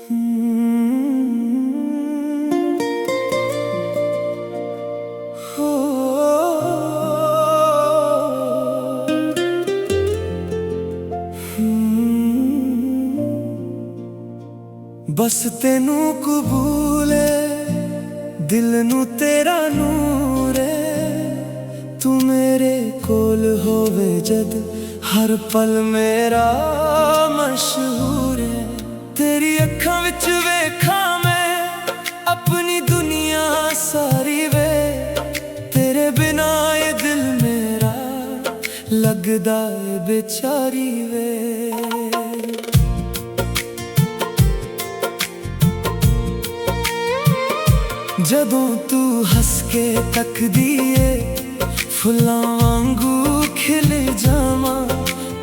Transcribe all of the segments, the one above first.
बस तेनू कबूल है, दिल नू तेरा नूर है। तू मेरे कोल होवे जद हर पल मेरा मशहूर है। तेरी अखां विच वेखां मैं अपनी दुनिया सारी वे। तेरे बिना ये दिल मेरा लगदा है बेचारी वे। जदों तू हस के तकदी है फुल्लां वांगू खिल जावां।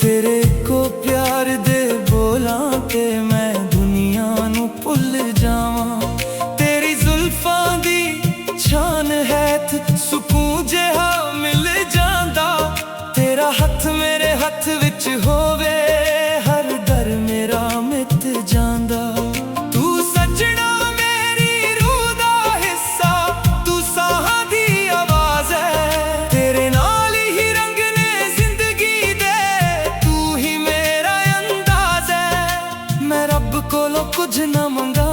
तेरे को प्यार दे बोलां ते मैं दुनिया नू भुल जावां। तेरी जुल्फां दी छान है सुकून जिहा मिल जांदा। तेरा हथ मेरे हथ विच होवे हर दर मेरा मिट जांदा। कुछ न मंगा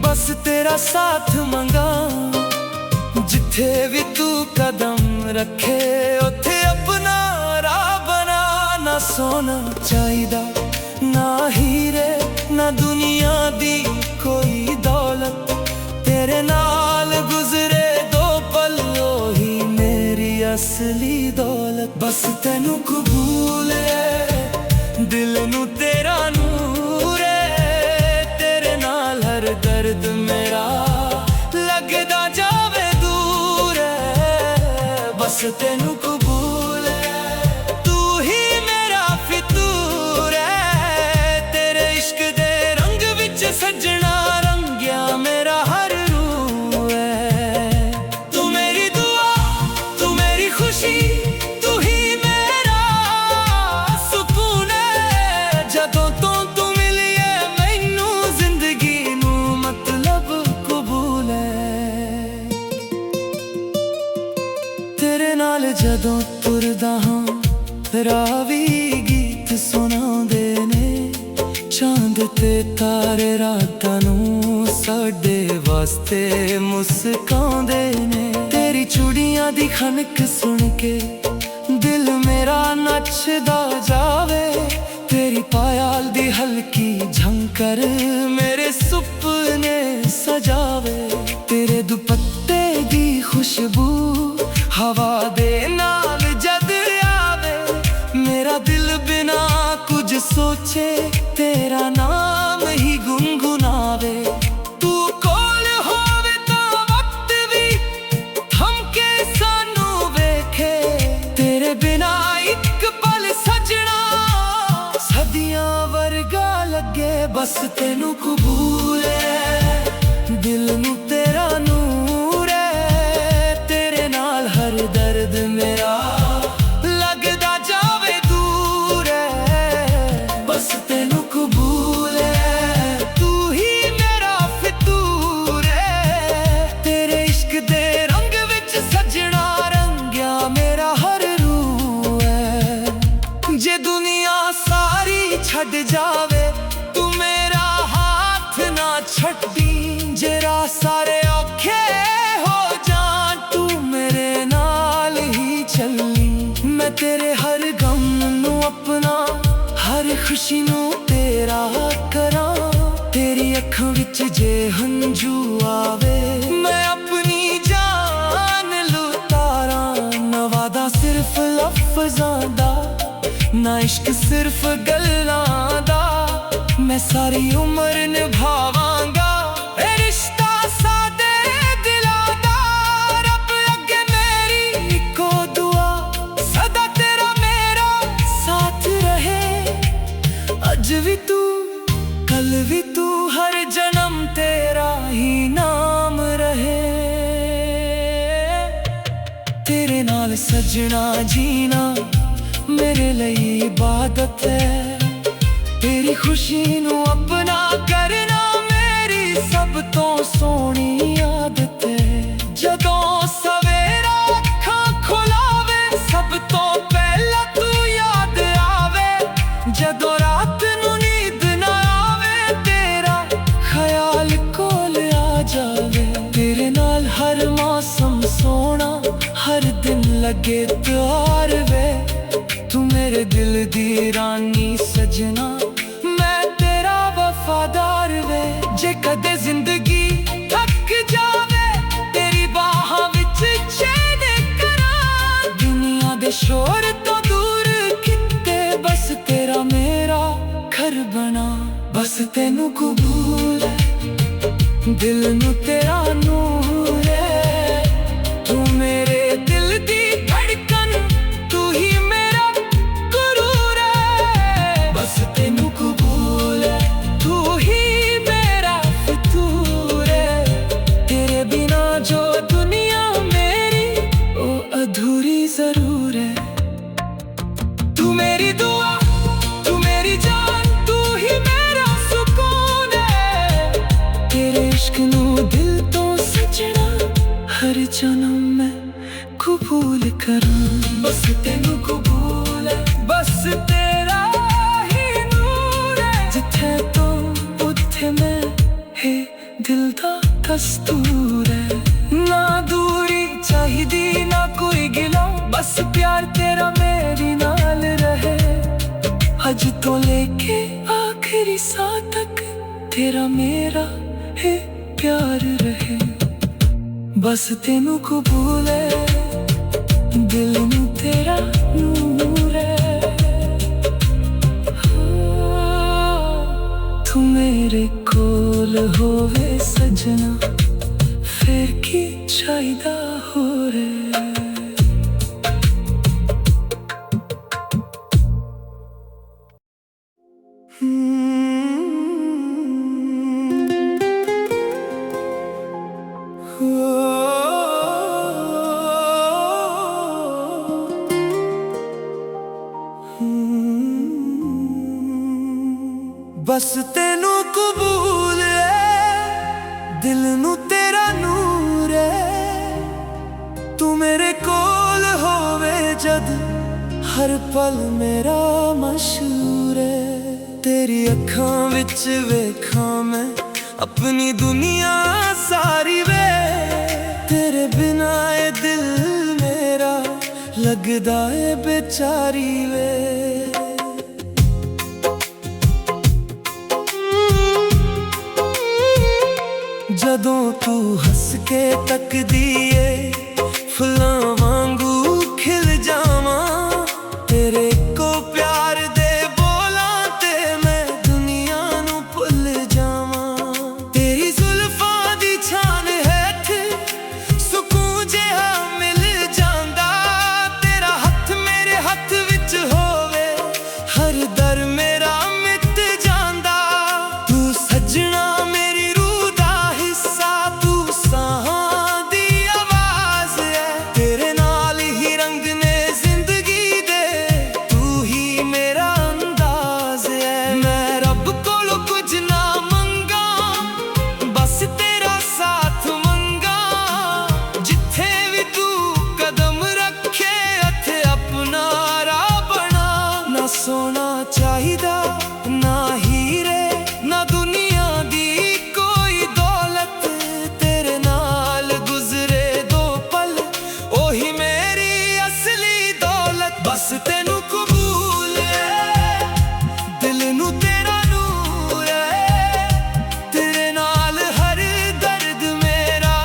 बस तेरा साथ मंगा। जिथे भी तू कदम रखे उथे अपना राह बना। ना सोना चाहिदा ना हीरे ना दुनिया दी कोई दौलत। तेरे नाल गुजरे दो पल ही मेरी असली दौलत। बस तेनू कबूल है, दिल नू तेरा नूर है। दर्द मेरा लगदा जावे दूर है। बस तेनू कबूल है, तू ही मेरा फितूर है। तेरे इश्क दे रंग विच सजना रंगया मेरा हर रूह है। तू मेरी दुआ तू मेरी खुशी तू ही मेरा सुकून है। जदों तो तू मिली है मैनू जिंदगी तेरे नाल जदों तुरदा हां रावी गीत सुनाउंदे ने। चांद ते तारे रातां नू साडे वास्ते मुस्काउंदे ने। तेरी चूड़ियां दी खनक सुन के दिल मेरा नचदा जावे। तेरी पायल दी हल्की झंकर मेरे सुपने सजावे। तेरे दुपट्टे दी खुशबू हवा दे नाल जद आवे। मेरा दिल बिना कुछ सोचे तेरा नाम ही गुनगुनावे। तू कोल होवे तां वक्त भी थमके सानू वेखे। तेरे बिना एक पल सजना सदियां वर्गा लगे। बस तेनू कबूल है, दिल नू तेरा नूर है। तेरे नाल हर दर्द मेरा लगदा जावे दूर है। बस तेनू कबूल है, तू ही मेरा फितूर है। तेरे इश्क दे रंग विच सजना रंगया मेरा हर रूह है। जे दुनिया सारी छड़ जावे तू मेरा हाथ ना छड्डी। जेरा सारे औखे हो जान तू मेरे नाल ही चली। मैं तेरे हर गम नू अपना हर खुशी नू तेरा करां। तेरी अखां विच जे हंजू आवे मैं अपनी जान लुटारां। नवादा सिर्फ लफ्ज़ां दा ना इश्क सिर्फ गल्लां दा। मैं सारी उम्र निभावांगा रिश्ता सादे दिलां दा। रब अगे मेरी इको दुआ सदा तेरा मेरा साथ रहे। अज भी तू कल भी तू हर जन्म तेरा ही नाम रहे। तेरे नाल सजना जीना मेरे लिए इबादत है। तेरी खुशी नू अपना कर ਤੋਂ ਸੋਹਣੀ ਆਦਤ ਹੈ। ਜਦੋਂ ਸਵੇਰਾ ਅੱਖਾਂ ਖੁਲਾਵੇ ਸਭ ਤੋਂ ਪਹਿਲਾਂ ਤੂੰ ਯਾਦ ਆਵੇ। ਜਦੋਂ ਰਾਤ ਨੂੰ ਨੀਂਦ ਨਾ ਆਵੇ ਤੇਰਾ ਖਿਆਲ ਕੋਲ ਆ ਜਾਵੇ। ਤੇਰੇ ਨਾਲ ਹਰ ਮੌਸਮ ਸੋਹਣਾ, ਹਰ ਦਿਨ ਲੱਗੇ ਤਿਉਹਾਰ ਵੇ। ਤੂੰ ਮੇਰੇ ਦਿਲ ਦੀ ਰਾਨੀ ਸਜਣਾ, ਮੈਂ ਤੇਰਾ ਵਫਾਦਾਰ ਵੇ। ਜੇ ਕਦੇ ਜ਼ਿੰਦਗੀ ਥੱਕ ਜਾਵੇ ਤੇਰੀ ਬਾਹਾਂ ਵਿੱਚ ਚੈਨ ਕਰਾਂ। ਦੁਨੀਆ ਦੇ ਸ਼ੋਰ ਤੋਂ ਦੂਰ ਕਿਤੇ ਬਸ ਤੇਰਾ ਮੇਰਾ ਘਰ ਬਣਾ। ਬਸ ਤੈਨੂੰ ਕਬੂਲ ਹੈ, ਦਿਲ ਨੂੰ ਤੇਰਾ ਨੂਰ ਹੈ। ਤੂੰ ਮੇਰੇ ਦਿਲ ਦੀ ਧੜਕਨ, ਤੂੰ ਹੀ ਮੇਰਾ ਗੁਰੂਰ ਹੈ। ਬਸ ਤੈਨੂੰ ਕਬੂਲ ਹੈ, ਤੂੰ ਹੀ ਮੇਰਾ ਫਤੂਰ ਹੈ। ਤੇਰੇ ਬਿਨਾ ਜੋ ਦੁਨੀਆ ਮੇਰੀ ਉਹ ਅਧੂਰੀ ਜ਼ਰੂਰ ਹੈ। ਤੂੰ ਮੇਰੀ ਦੁਆ, ਤੂੰ ਮੇਰੀ ਜਾਨ, ਤੂੰ ਹੀ ਮੇਰਾ ਸਕੂਨ ਹੈ। ਤੇਰੇ ਇਸ਼ਕ ਨੂੰ ਦਿਲ ਤੋਂ ਸਜਣਾ, ਹਰ ਜਨਮ ਮੈਂ ਕਬੂਲ ਕਰਾਂ। ਬਸ ਤੈਨੂੰ ਕਬੂਲ ਹੈ, ਬਸ ਤੇਰਾ ਹੀ ਨੂਰ ਹੈ। ਜਿੱਥੇ ਤੂੰ ਉੱਥੇ ਮੈਂ, ਹੈ ਦਿਲ ਦਾ ਦਸਤੂਰ ਹੈ। ਨਾ ਦੂਰੀ ਚਾਹੀਦੀ ਨਾ ਕੋਈ ਗਿਲਾ, ਬਸ ਪਿਆਰ ਤੇਰਾ ਮੇਰੀ ਨਾਲ ਰਹੇ। ਅੱਜ ਤੋਂ ਲੈ ਕੇ ਆਖਰੀ ਸਾਹ ਤੱਕ ਤੇਰਾ ਮੇਰਾ ਹੈ ਪਿਆਰ ਰਹੇ। ਬਸ ਤੈਨੂੰ ਕਬੂਲ ਹੈ, ਦਿਲ ਨੂੰ ਤੇਰਾ ਨੂਰ ਹੈ। ਤੂੰ ਮੇਰੇ ਕੋਲ ਹੋਵੇ ਸਜਣਾ, ਫਿਰ ਕੀ ਚਾਹੀਦਾ ਹੋਰ ਹੈ। ਬਸ ਤੈਨੂੰ ਕਬੂਲ ਹੈ, ਦਿਲ ਨੂੰ ਤੇਰਾ ਨੂਰ ਹੈ। ਤੂੰ ਮੇਰੇ ਕੋਲ ਹੋਵੇ ਜਦ, ਹਰ ਪਲ ਮੇਰਾ ਮਸ਼ਹੂਰ ਹੈ। ਤੇਰੀ ਅੱਖਾਂ ਵਿੱਚ ਵੇਖਾਂ ਮੈਂ ਆਪਣੀ ਦੁਨੀਆ ਸਾਰੀ ਵੇ। ਤੇਰੇ ਬਿਨਾ ਇਹ ਦਿਲ ਮੇਰਾ ਲੱਗਦਾ ਏ ਬੇਚਾਰੀ ਵੇ। ਜਦੋਂ ਤੂੰ ਹੱਸ ਕੇ ਤੱਕਦੀ ਏ ਫੁੱਲਾਂ ਵਾਂਗੂ ਖਿਲ ਜਾਵਾਂ। ਤੇਰੇ ਕੋ ਪਿਆਰ ਦੇ ਬੋਲਾਂ ਤੇ ਮੈਂ ਦੁਨੀਆ ਨੂੰ ਭੁੱਲ ਜਾਵਾਂ। ਤੇਰੀ ਜ਼ੁਲਫਾਂ ਦੀ ਛਾਨ ਹੇਠ ਸਕੂਨ ਜਿਹਾ ਮਿਲ ਜਾਂਦਾ। ਤੇਰਾ ਹੱਥ ਮੇਰੇ ਹੱਥ ਵਿੱਚ ਹੋਵੇ, ਹਰ ਦਰ ਮੇਰਾ ਮਿਟ ਜਾਂਦਾ। ਤੂੰ ਸੱਜਣਾ ਮੇਰੀ ਰੂਹ ਦਾ ਹਿੱਸਾ, ਤੂੰ ਸਾਹਾਂ ਦੀ ਆਵਾਜ਼ ਹੈ। ਤੇਰੇ ਨਾਲ ਹੀ ਰੰਗ ਨੇ ਜ਼ਿੰਦਗੀ ਦੇ, ਤੂੰ ਹੀ ਮੇਰਾ ਅੰਦਾਜ਼ ਹੈ। ਮੈਂ ਰੱਬ ਕੋਲੋਂ ਕੁਝ ਨਾ ਮੰਗਾਂ, ਬਸ ਤੇਰਾ ਸਾਥ ਮੰਗਾਂ। ਜਿੱਥੇ ਵੀ ਤੂੰ ਕਦਮ ਰੱਖੇ ਉੱਥੇ ਆਪਣਾ ਰਾਹ ਬਣਾ। ਨਾ ਸੋਨਾ ਚਾਹੀਦਾ ਨਾ ਹੀਰੇ, ਨਾ ਦੁਨੀਆ ਦੀ ਕੋਈ ਦੌਲਤ। ਤੇਰੇ ਨਾਲ ਗੁਜ਼ਰੇ ਦੋ ਪਲ ਉਹੀ ਮੇਰੀ ਅਸਲੀ ਦੌਲਤ। ਬਸ ਤੈਨੂੰ ਕਬੂਲ ਹੈ, ਦਿਲ ਨੂੰ ਤੇਰਾ ਨੂਰ ਹੈ। ਤੇਰੇ ਨਾਲ ਹਰ ਦਰਦ ਮੇਰਾ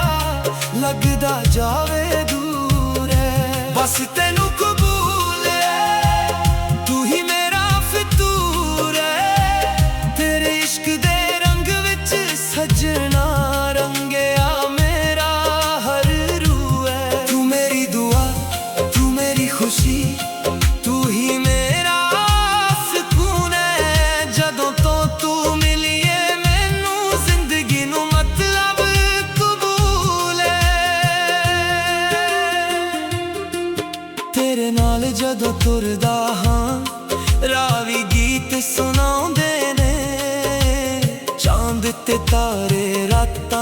ਲੱਗਦਾ ਜਾਵੇ ਦੂਰ ਹੈ। ਬਸ ਤੈਨੂੰ ਕਬੂਲ ਹੈ, ਤੂੰ ਹੀ ਮੇਰਾ ਫਤੂਰ ਹੈ। ਤੇਰੇ ਇਸ਼ਕ ਦੇ ਰੰਗ ਵਿੱਚ ਸਜਣਾ ਰੰਗਿਆ ਮੇਰਾ ਹਰ ਰੂਹ ਹੈ। ਤੂੰ ਮੇਰੀ ਦੁਆ, ਤੂੰ ਮੇਰੀ ਖੁਸ਼ੀ, ਤੂੰ ਹੀ ਮੇਰਾ ਸਕੂਨ ਹੈ। ਜਦੋਂ ਤੋਂ ਤੂੰ ਮਿਲੀ ਏ ਮੈਨੂੰ ਜ਼ਿੰਦਗੀ ਨੂੰ ਮਤਲਬ ਕਬੂਲ ਹੈ। ਤੇਰੇ ਨਾਲ ਜਦੋਂ ਤੁਰਦਾ ਹਾਂ ਰਾਵੀ ਗੀਤ ਸੁਣਾਉਂਦੇ ਨੇ। ਚਾਂਦ ਤੇ ਤਾਰੇ ਰਾਤਾਂ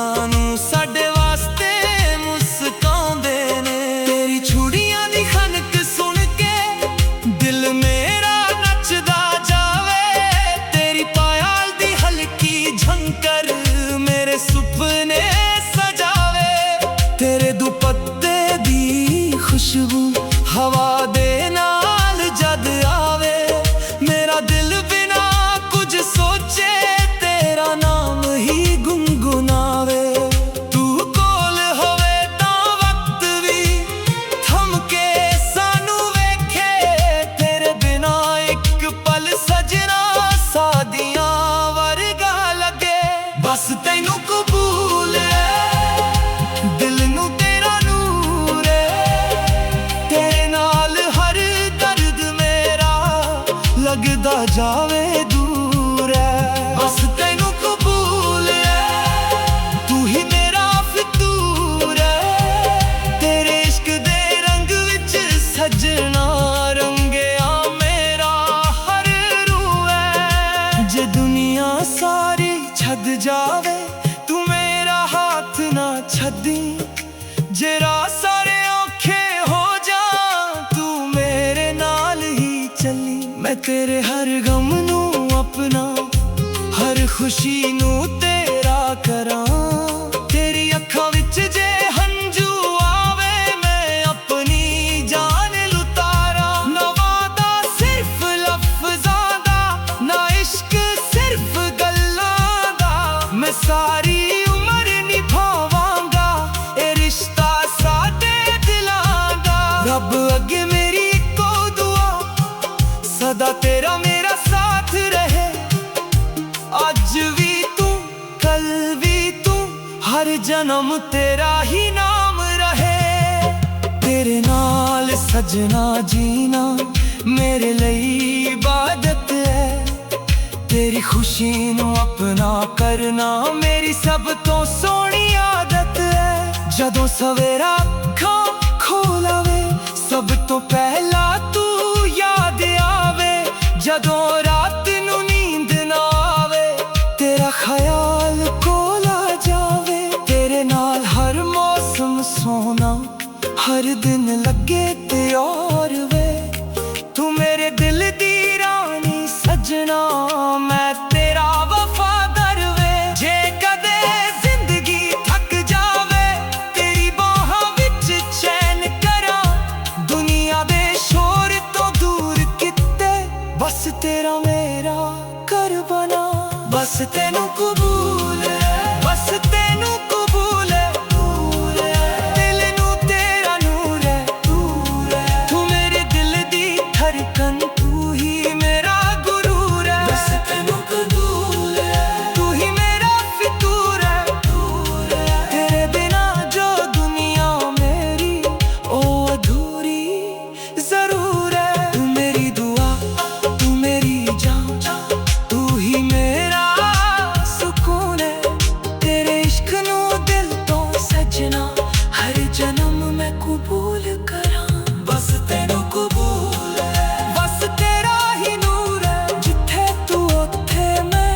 बस तैनू कबूल है, दिल नू तेरा नूर है। तेरे नाल हर दर्द मेरा लगदा जावे दूर है। बस तैनू कबूल है, तू ही मेरा फितूर है। तेरे इश्क दे रंग विच सजना रंगिया मेरा हर रूह है। जे दुनिया सारी छद जावे तू मेरा हाथ ना छदी। जरा सारे औखे हो जा तू मेरे नाल ही चली। मैं तेरे हर गम नू अपना, हर खुशी नू तेरा करा। तेरी अखां विच जे हंजू आवे मैं अपनी जान लुटारा। ना वादा सिर्फ लफ्ज़ां दा, ना इश्क सिर्फ गल्लां दा। मैं सारी उम्र निभावांगा ए रिश्ता साडे दिलां दा। रब अगे मेरी इक्को दुआ, सदा तेरा मेरा साथ रहे। अज भी तू कल भी तू, हर जन्म तेरा ही नाम रहे। तेरे नाल सजना जीना मेरे लिए इबादत है। तेरी खुशी नू अपना करना मेरी सब तो सोहनी आदत है। जदों सवेरा अखां खोलावे सब तो पहला तू याद आवे। जदों रात नू नींद ना आवे तेरा ख्याल कोल आ जावे। तेरे नाल हर मौसम सोना, हर दिन लगे ते और वे। तू मेरे दिल दी रानी सजना, मैं तेरा वफादार वे। जे कदे जिंदगी थक जावे तेरी बाहां विच चैन करा। दुनिया दे शोर तो दूर किते बस तेरा मेरा कर बना। बस तैनू कबूल है, बस तैनू कबूल है। दिल नू तेरा नूर है, तू मेरे दिल दी धड़कन, तू ही मेरा गुरूर है। बस तैनू कबूल है, तू ही मेरा फितूर है। तेरे बिना जो दुनिया मेरी ओ अधूरी जरूर है। तू मेरी दुआ, तू मेरी जान, तू ही मेरा सुकून है। तेरे इश्क नू दिल तो सजना हर जन्म मैं कबूल करा। बस तैनू कबूल है, बस तेरा ही नूर है। जिथे तू उत्थे मैं,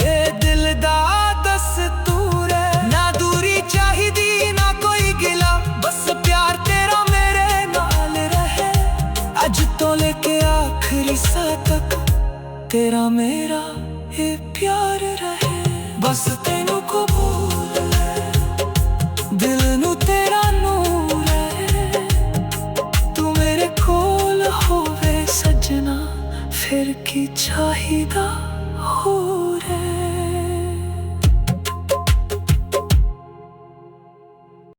ए दिल दा दस्तूर है। ना दूरी चाहिदी ना कोई गिला, बस प्यार तेरा मेरे नाल रहे। अज तो लेके आखिरी सा तक तेरा मेरा ये प्यार रहे। बस तैनू कबूल है, दिल नू तेरा नूर है। तू मेरे कोल होवे सजना फिर की चाहिदा।